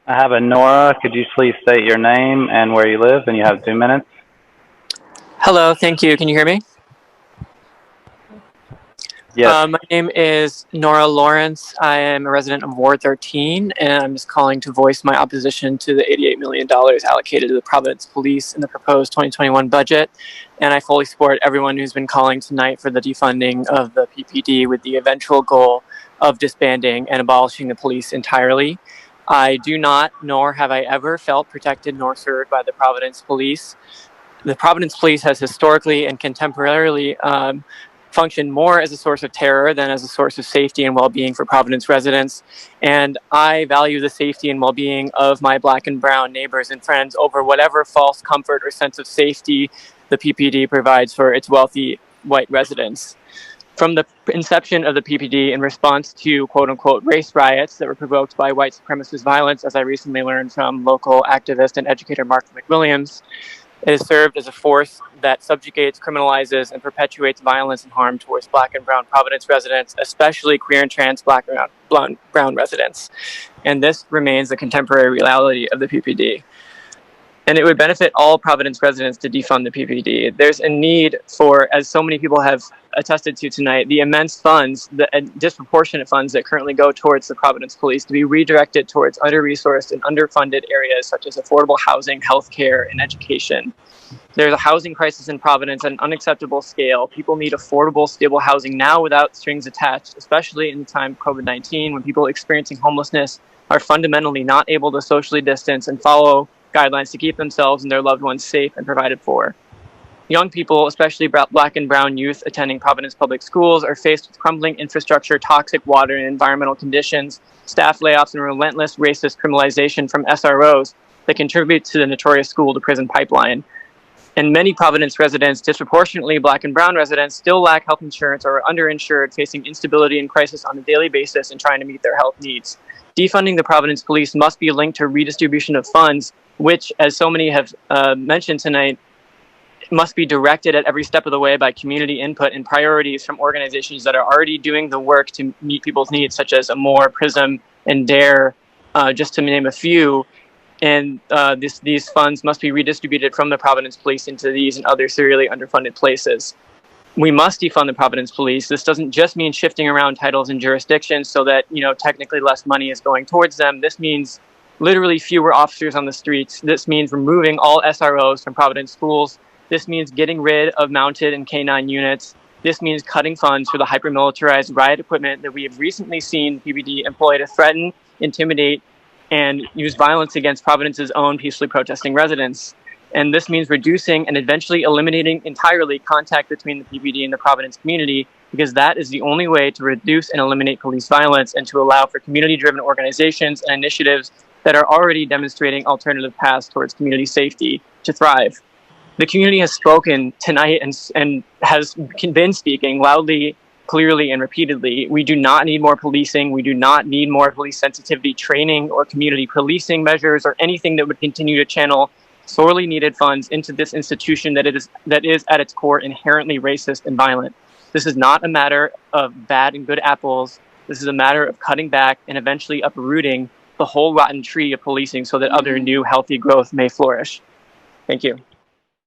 I have a Nora. Could you please state your name and where you live? And you have 2 minutes. Hello, thank you. Can you hear me? Yes. My name is Nora Lawrence. I am a resident of Ward 13, and I'm just calling to voice my opposition to the $88 million allocated to the Providence Police in the proposed 2021 budget. And I fully support everyone who's been calling tonight for the defunding of the PPD with the eventual goal of disbanding and abolishing the police entirely. I do not, nor have I ever felt protected nor served by the Providence Police. The Providence Police has historically and contemporarily functioned more as a source of terror than as a source of safety and well-being for Providence residents. And I value the safety and well-being of my Black and brown neighbors and friends over whatever false comfort or sense of safety the PPD provides for its wealthy white residents. From the inception of the PPD in response to quote-unquote race riots that were provoked by white supremacist violence, as I recently learned from local activist and educator Mark McWilliams, it has served as a force that subjugates, criminalizes, and perpetuates violence and harm towards Black and brown Providence residents, especially queer and trans Black and brown residents. And this remains the contemporary reality of the PPD. And it would benefit all Providence residents to defund the PPD. There's a need for, as so many people have attested to tonight, the immense funds, the disproportionate funds that currently go towards the Providence Police to be redirected towards under-resourced and underfunded areas such as affordable housing, healthcare, and education. There's a housing crisis in Providence at an unacceptable scale. People need affordable, stable housing now without strings attached, especially in the time of COVID-19 when people experiencing homelessness are fundamentally not able to socially distance and follow guidelines to keep themselves and their loved ones safe and provided for. Young people, especially Black and brown youth attending Providence public schools, are faced with crumbling infrastructure, toxic water and environmental conditions, staff layoffs, and relentless racist criminalization from SROs that contribute to the notorious school-to-prison pipeline. And many Providence residents, disproportionately Black and brown residents, still lack health insurance or are underinsured, facing instability and crisis on a daily basis and trying to meet their health needs. Defunding the Providence Police must be linked to redistribution of funds, which, as so many have mentioned tonight, must be directed at every step of the way by community input and priorities from organizations that are already doing the work to meet people's needs, such as Amore, PRISM, and DARE, just to name a few. And these funds must be redistributed from the Providence Police into these and other serially underfunded places. We must defund the Providence Police. This doesn't just mean shifting around titles and jurisdictions so that, technically less money is going towards them. This means literally fewer officers on the streets. This means removing all SROs from Providence schools. This means getting rid of mounted and K-9 units. This means cutting funds for the hyper-militarized riot equipment that we have recently seen PPD employ to threaten, intimidate, and use violence against Providence's own peacefully protesting residents. And this means reducing and eventually eliminating entirely contact between the PPD and the Providence community, because that is the only way to reduce and eliminate police violence and to allow for community-driven organizations and initiatives that are already demonstrating alternative paths towards community safety to thrive. The community has spoken tonight and has been speaking loudly, clearly, and repeatedly. We do not need more policing. We do not need more police sensitivity training or community policing measures or anything that would continue to channel sorely needed funds into this institution that is at its core inherently racist and violent. This is not a matter of bad and good apples. This is a matter of cutting back and eventually uprooting the whole rotten tree of policing so that other new healthy growth may flourish. Thank you.